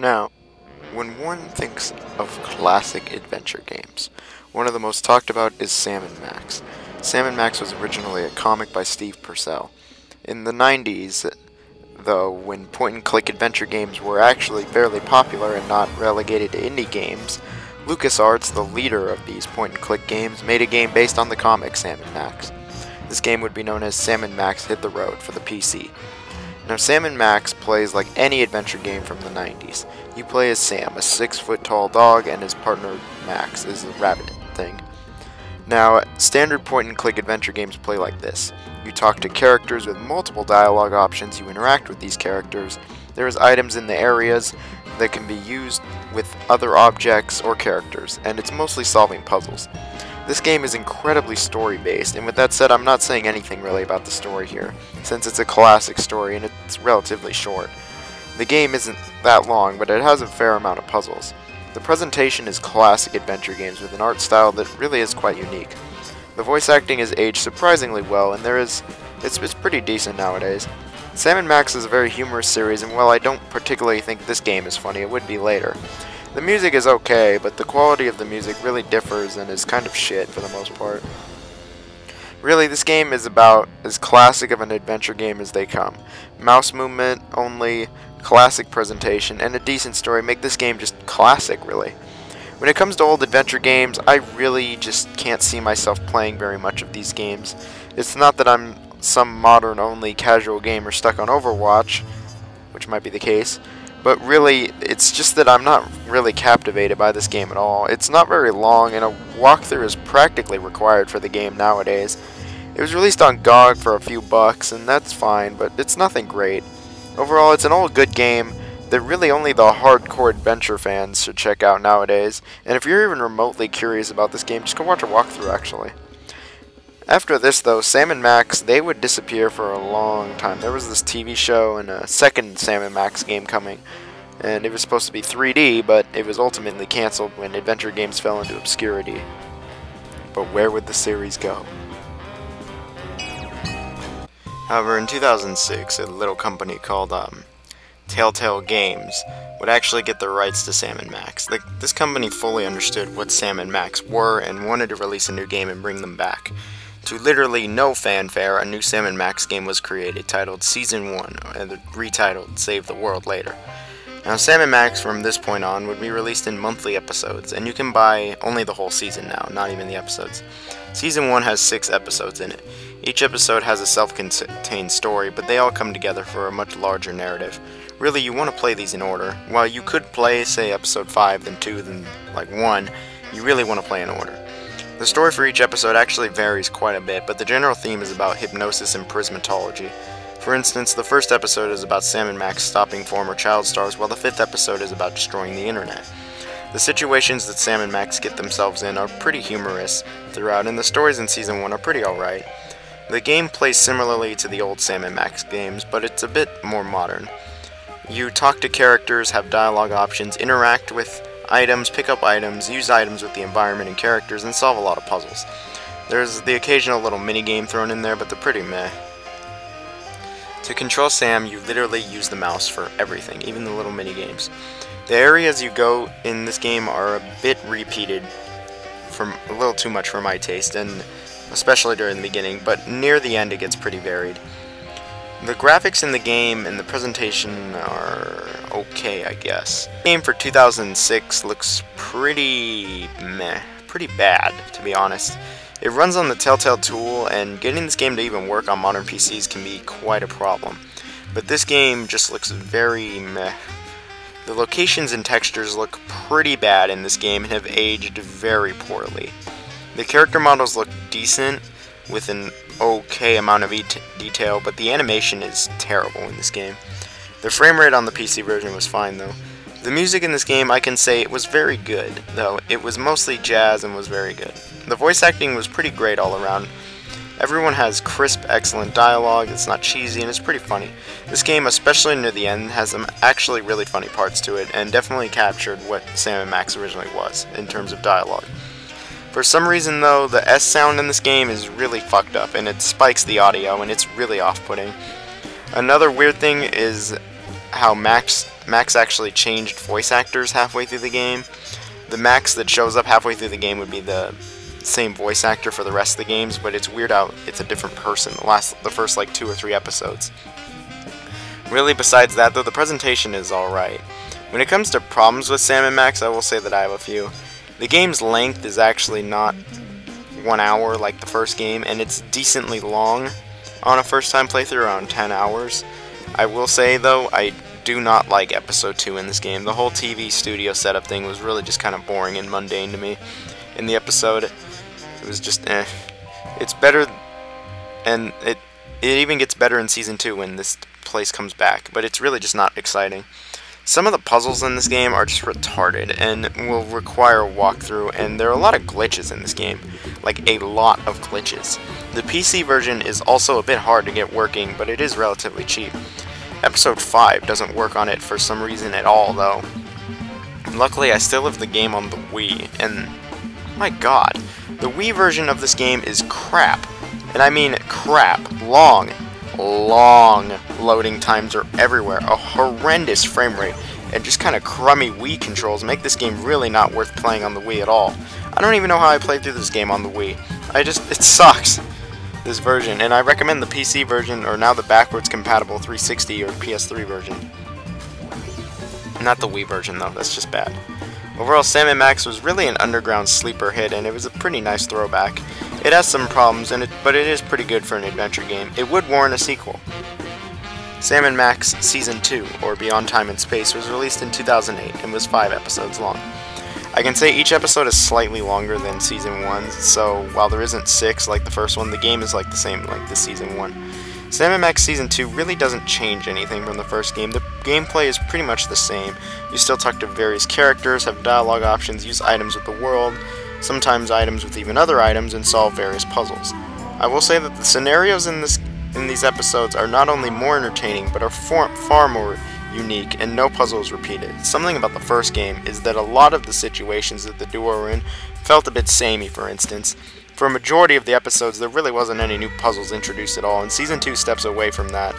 Now, when one thinks of classic adventure games, one of the most talked about is Sam & Max. Sam & Max was originally a comic by Steve Purcell. In the 90s, though, when point-and-click adventure games were actually fairly popular and not relegated to indie games, LucasArts, the leader of these point-and-click games, made a game based on the comic Sam & Max. This game would be known as Sam & Max Hit the Road for the PC. Now, Sam & Max plays like any adventure game from the 90s. You play as Sam, a 6-foot-tall dog, and his partner Max is a rabbit thing. Now, standard point-and-click adventure games play like this. You talk to characters with multiple dialogue options, you interact with these characters, there is items in the areas that can be used with other objects or characters, and it's mostly solving puzzles. This game is incredibly story-based, and with that said, I'm not saying anything really about the story here, since it's a classic story and it's relatively short. The game isn't that long, but it has a fair amount of puzzles. The presentation is classic adventure games with an art style that really is quite unique. The voice acting is aged surprisingly well, and it's pretty decent nowadays. Sam & Max is a very humorous series, and while I don't particularly think this game is funny, it would be later. The music is okay, but the quality of the music really differs and is kind of shit for the most part. Really, this game is about as classic of an adventure game as they come. Mouse movement only, classic presentation, and a decent story make this game just classic, really. When it comes to old adventure games, I really just can't see myself playing very much of these games. It's not that I'm some modern-only casual gamer stuck on Overwatch, which might be the case, but really, it's just that I'm not really captivated by this game at all. It's not very long, and a walkthrough is practically required for the game nowadays. It was released on GOG for a few bucks, and that's fine, but it's nothing great. Overall, it's an old good game that really only the hardcore adventure fans should check out nowadays, and if you're even remotely curious about this game, just go watch a walkthrough, actually. After this, though, Sam & Max, they would disappear for a long time. There was this TV show and a second Sam & Max game coming, and it was supposed to be 3D, but it was ultimately cancelled when adventure games fell into obscurity. But where would the series go? However, in 2006, a little company called Telltale Games would actually get the rights to Sam & Max. This company fully understood what Sam & Max were and wanted to release a new game and bring them back. To literally no fanfare, a new Sam & Max game was created, titled Season 1, and retitled Save the World later. Now, Sam & Max from this point on would be released in monthly episodes, and you can buy only the whole season now, not even the episodes. Season 1 has 6 episodes in it. Each episode has a self-contained story, but they all come together for a much larger narrative. Really, you want to play these in order. While you could play, say, episode 5, then 2, then, 1, you really want to play in order. The story for each episode actually varies quite a bit, but the general theme is about hypnosis and prismatology. For instance, the first episode is about Sam & Max stopping former child stars, while the 5th episode is about destroying the internet. The situations that Sam & Max get themselves in are pretty humorous throughout, and the stories in Season 1 are pretty alright. The game plays similarly to the old Sam & Max games, but it's a bit more modern. You talk to characters, have dialogue options, interact with items, pick up items, use items with the environment and characters, and solve a lot of puzzles. There's the occasional little minigame thrown in there, but they're pretty meh. To control Sam, you literally use the mouse for everything, even the little minigames. The areas you go in this game are a bit repeated, from a little too much for my taste, and especially during the beginning, but near the end it gets pretty varied. The graphics in the game and the presentation are okay, I guess. The game for 2006 looks pretty meh, pretty bad, to be honest. It runs on the Telltale tool, and getting this game to even work on modern PCs can be quite a problem. But this game just looks very meh. The locations and textures look pretty bad in this game and have aged very poorly. The character models look decent, with an okay amount of detail, but the animation is terrible in this game. The frame rate on the PC version was fine, though. The music in this game, I can say it was very good, though it was mostly jazz and was very good. The voice acting was pretty great all around. Everyone has crisp, excellent dialogue, it's not cheesy, and it's pretty funny. This game, especially near the end, has some actually really funny parts to it, and definitely captured what Sam & Max originally was, in terms of dialogue. For some reason, though, the S sound in this game is really fucked up, and it spikes the audio, and it's really off-putting. Another weird thing is how Max actually changed voice actors halfway through the game. The Max that shows up halfway through the game would be the same voice actor for the rest of the games, but it's weird how it's a different person the first like 2 or 3 episodes. Really, besides that though, the presentation is alright. When it comes to problems with Sam & Max, I will say that I have a few. The game's length is actually not 1 hour like the first game, and it's decently long on a first time playthrough, around 10 hours. I will say though, I do not like episode 2 in this game. The whole TV studio setup thing was really just kind of boring and mundane to me. In the episode, it was just It's better, and it even gets better in Season 2 when this place comes back, but it's really just not exciting. Some of the puzzles in this game are just retarded and will require a walkthrough, and there are a lot of glitches in this game. Like, a lot of glitches. The PC version is also a bit hard to get working, but it is relatively cheap. Episode 5 doesn't work on it for some reason at all, though. Luckily, I still have the game on the Wii, and my god, the Wii version of this game is crap. And I mean crap. Long loading times are everywhere, a horrendous frame rate, and just kind of crummy Wii controls make this game really not worth playing on the Wii at all. I don't even know how I played through this game on the Wii. It sucks, this version, and I recommend the PC version, or now the backwards compatible 360 or PS3 version. Not the Wii version though, that's just bad. Overall, Sam & Max was really an underground sleeper hit, and it was a pretty nice throwback. It has some problems, but it is pretty good for an adventure game. It would warrant a sequel. Sam & Max Season 2, or Beyond Time and Space, was released in 2008 and was 5 episodes long. I can say each episode is slightly longer than Season 1, so while there isn't 6 like the first one, the game is like the same like the Season 1. Sam & Max Season 2 really doesn't change anything from the first game. The gameplay is pretty much the same. You still talk to various characters, have dialogue options, use items with the world, sometimes items with even other items, and solve various puzzles. I will say that the scenarios in these episodes are not only more entertaining, but are far more unique, and no puzzle is repeated. Something about the first game is that a lot of the situations that the duo are in felt a bit samey, for instance. For a majority of the episodes, there really wasn't any new puzzles introduced at all, and Season 2 steps away from that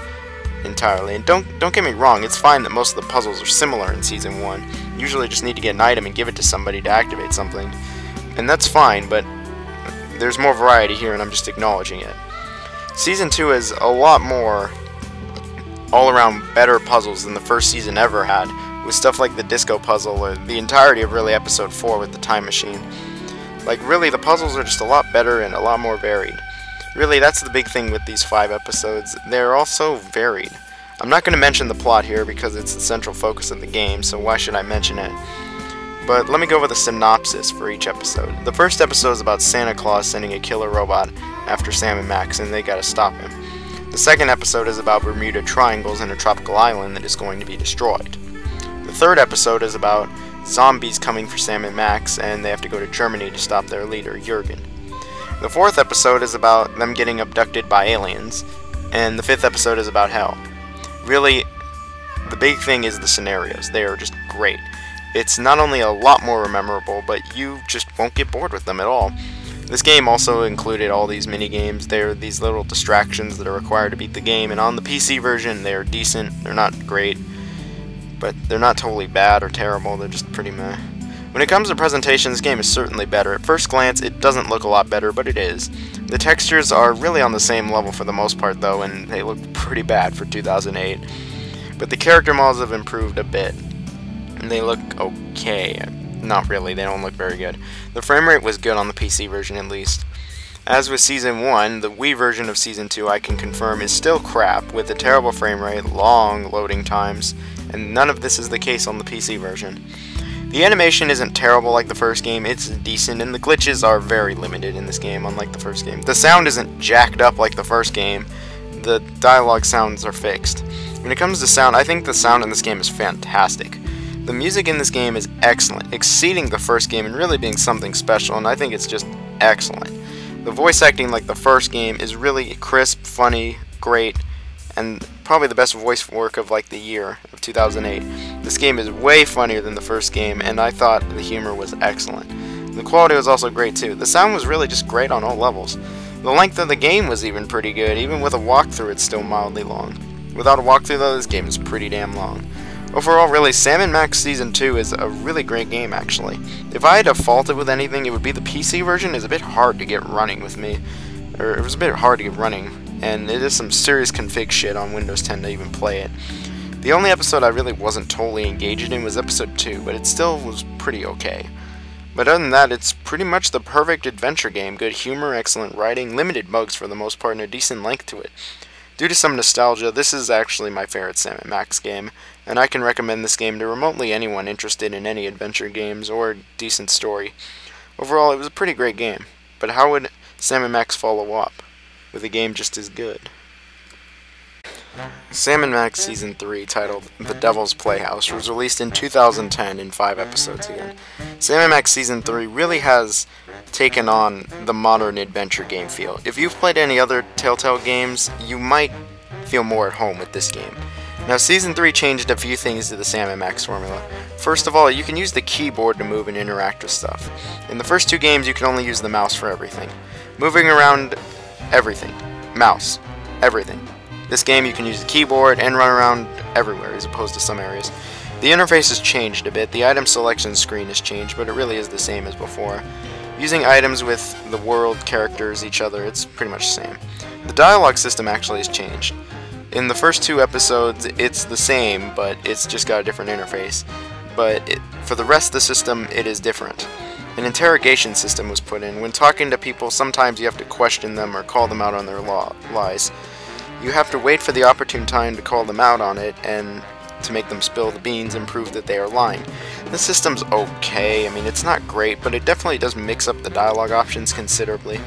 entirely. And don't get me wrong, it's fine that most of the puzzles are similar in Season 1. You usually just need to get an item and give it to somebody to activate something. And that's fine, but there's more variety here, and I'm just acknowledging it. Season 2 has a lot more all-around better puzzles than the first season ever had, with stuff like the disco puzzle, or the entirety of really Episode 4 with the time machine. Like, really, the puzzles are just a lot better and a lot more varied. Really, that's the big thing with these 5 episodes. They're all so varied. I'm not going to mention the plot here because it's the central focus of the game, so why should I mention it? But let me go over the synopsis for each episode. The first episode is about Santa Claus sending a killer robot after Sam & Max, and they gotta stop him. The second episode is about Bermuda Triangles and a tropical island that is going to be destroyed. The third episode is about zombies coming for Sam & Max, and they have to go to Germany to stop their leader, Jurgen. The fourth episode is about them getting abducted by aliens, and the fifth episode is about hell. Really, the big thing is the scenarios. They are just great. It's not only a lot more memorable, but you just won't get bored with them at all. This game also included all these mini-games. They're these little distractions that are required to beat the game, and on the PC version, they're decent. They're not great, but they're not totally bad or terrible. They're just pretty meh. When it comes to presentation, this game is certainly better. At first glance, it doesn't look a lot better, but it is. The textures are really on the same level for the most part, though, and they look pretty bad for 2008. But the character models have improved a bit, and they look okay. Not really, they don't look very good. The frame rate was good on the PC version, at least. As with Season 1, the Wii version of Season 2, I can confirm, is still crap, with a terrible frame rate, long loading times, and none of this is the case on the PC version. The animation isn't terrible like the first game, it's decent, and the glitches are very limited in this game, unlike the first game. The sound isn't jacked up like the first game, the dialogue sounds are fixed. When it comes to sound, I think the sound in this game is fantastic. The music in this game is excellent, exceeding the first game and really being something special, and I think it's just excellent. The voice acting like the first game is really crisp, funny, great, and probably the best voice work of like the year of 2008. This game is way funnier than the first game, and I thought the humor was excellent. The quality was also great too. The sound was really just great on all levels. The length of the game was even pretty good. Even with a walkthrough, it's still mildly long. Without a walkthrough though, this game is pretty damn long. Overall, really, Sam & Max Season 2 is a really great game, actually. If I had to fault it with anything, it would be the PC version is a bit hard to get running with me. Or, it was a bit hard to get running, and it is some serious config shit on Windows 10 to even play it. The only episode I really wasn't totally engaged in was episode 2, but it still was pretty okay. But other than that, it's pretty much the perfect adventure game. Good humor, excellent writing, limited bugs for the most part, and a decent length to it. Due to some nostalgia, this is actually my favorite Sam & Max game, and I can recommend this game to remotely anyone interested in any adventure games or a decent story. Overall, it was a pretty great game, but how would Sam & Max follow up with a game just as good? Sam & Max Season 3, titled The Devils Playhouse, was released in 2010 in 5 episodes again. Sam & Max Season 3 really has taken on the modern adventure game feel. If you've played any other Telltale games, you might feel more at home with this game. Now, Season 3 changed a few things to the Sam & Max formula. First of all, you can use the keyboard to move and interact with stuff. In the first 2 games, you can only use the mouse for everything. Moving around, everything. Mouse. Everything. This game you can use the keyboard and run around everywhere as opposed to some areas. The interface has changed a bit. The item selection screen has changed, but it really is the same as before. Using items with the world, characters, each other, it's pretty much the same. The dialogue system actually has changed. In the first 2 episodes, it's the same, but it's just got a different interface. But for the rest of the system, it is different. An interrogation system was put in. When talking to people, sometimes you have to question them or call them out on their lies. You have to wait for the opportune time to call them out on it and to make them spill the beans and prove that they are lying. The system's okay. I mean, it's not great, but it definitely does mix up the dialogue options considerably.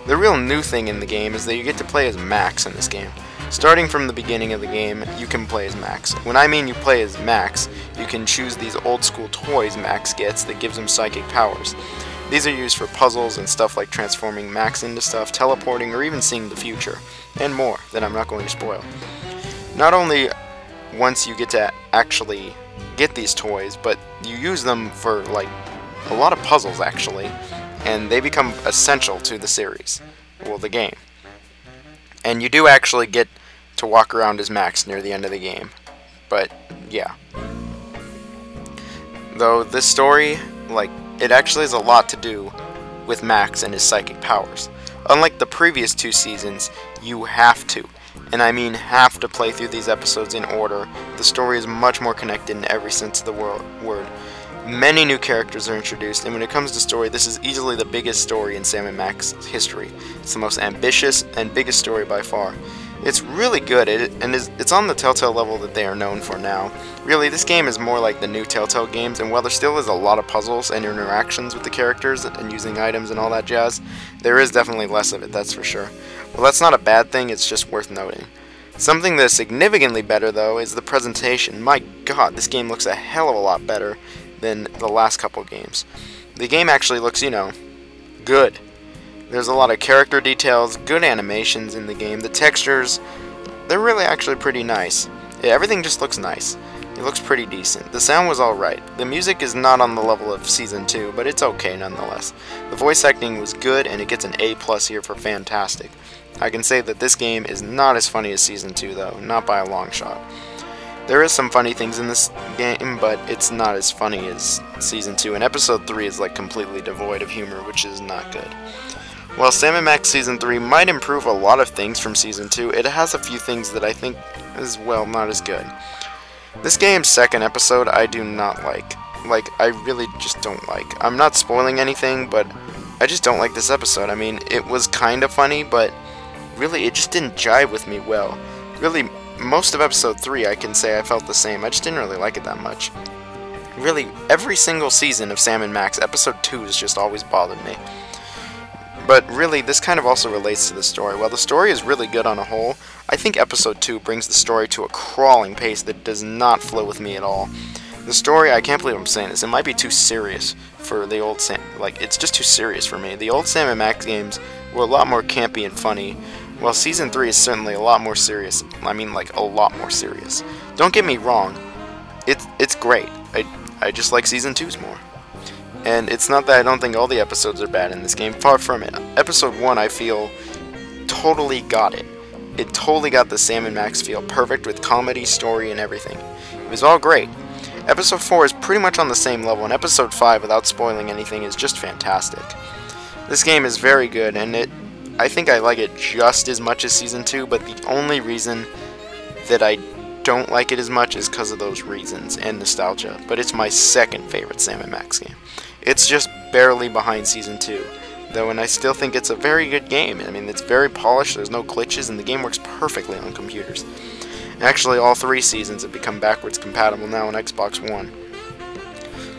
The real new thing in the game is that you get to play as Max in this game. Starting from the beginning of the game, you can play as Max. When I mean you play as Max, you can choose these old school toys Max gets that gives him psychic powers. These are used for puzzles and stuff like transforming Max into stuff, teleporting, or even seeing the future, and more that I'm not going to spoil. Not only once you get to actually get these toys, but you use them for like a lot of puzzles actually, and they become essential to the series, well, the game. And you do actually get to walk around as Max near the end of the game, but yeah. Though this story, like, it actually has a lot to do with Max and his psychic powers. Unlike the previous 2 seasons, you have to, and I mean have to, play through these episodes in order. The story is much more connected in every sense of the word. Many new characters are introduced, and when it comes to story, this is easily the biggest story in Sam & Max history. It's the most ambitious and biggest story by far. It's really good, and it's on the Telltale level that they are known for now. Really, this game is more like the new Telltale games, and while there still is a lot of puzzles and interactions with the characters and using items and all that jazz, there is definitely less of it, that's for sure. Well, that's not a bad thing, it's just worth noting. Something that's significantly better, though, is the presentation. My god, this game looks a hell of a lot better than the last couple games. The game actually looks, you know, good. There's a lot of character details, good animations in the game. The textures, they're really actually pretty nice. Yeah, everything just looks nice. It looks pretty decent. The sound was alright. The music is not on the level of Season 2, but it's okay nonetheless. The voice acting was good, and it gets an A+ here for fantastic. I can say that this game is not as funny as Season 2, though, not by a long shot. There is some funny things in this game, but it's not as funny as Season 2, and Episode 3 is like completely devoid of humor, which is not good. While Sam & Max Season 3 might improve a lot of things from Season 2, it has a few things that I think is, well, not as good. This game's second episode I do not like. Like, I really just don't like. I'm not spoiling anything, but I just don't like this episode. I mean, it was kinda funny, but really it just didn't jive with me well. Really, most of Episode 3 I can say I felt the same. I just didn't really like it that much. Really, every single season of Sam & Max, Episode 2 has just always bothered me. But really, this kind of also relates to the story. While the story is really good on a whole, I think Episode 2 brings the story to a crawling pace that does not flow with me at all. The story, I can't believe I'm saying this, it might be too serious for the old Sam, like, it's just too serious for me. The old Sam & Max games were a lot more campy and funny, while Season 3 is certainly a lot more serious. I mean, like, a lot more serious. Don't get me wrong, it's great. I just like Season 2's more. And it's not that I don't think all the episodes are bad in this game, far from it. Episode 1, I feel, totally got it. it totally got the Sam & Max feel, perfect with comedy, story, and everything. It was all great. Episode 4 is pretty much on the same level, and Episode 5, without spoiling anything, is just fantastic. This game is very good, and I think I like it just as much as Season 2, but the only reason that I don't like it as much is because of those reasons and nostalgia, but it's my second favorite Sam & Max game. It's just barely behind Season 2, though, and I still think it's a very good game. I mean, it's very polished, there's no glitches, and the game works perfectly on computers. Actually, all 3 seasons have become backwards compatible now on Xbox One.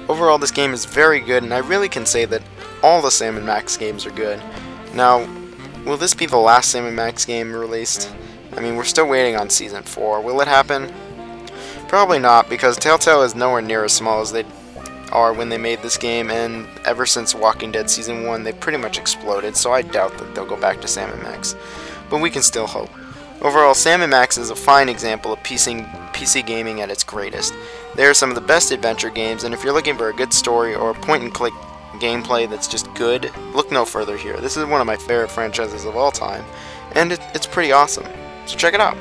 Overall, this game is very good, and I really can say that all the Sam & Max games are good. Now, will this be the last Sam & Max game released? I mean, we're still waiting on Season 4. Will it happen? Probably not, because Telltale is nowhere near as small as they are when they made this game, and ever since Walking Dead Season 1, they've pretty much exploded, so I doubt that they'll go back to Sam & Max. But we can still hope. Overall, Sam & Max is a fine example of PC gaming at its greatest. They are some of the best adventure games, and if you're looking for a good story or a point-and-click gameplay that's just good, look no further here. This is one of my favorite franchises of all time, and it's pretty awesome. So check it out.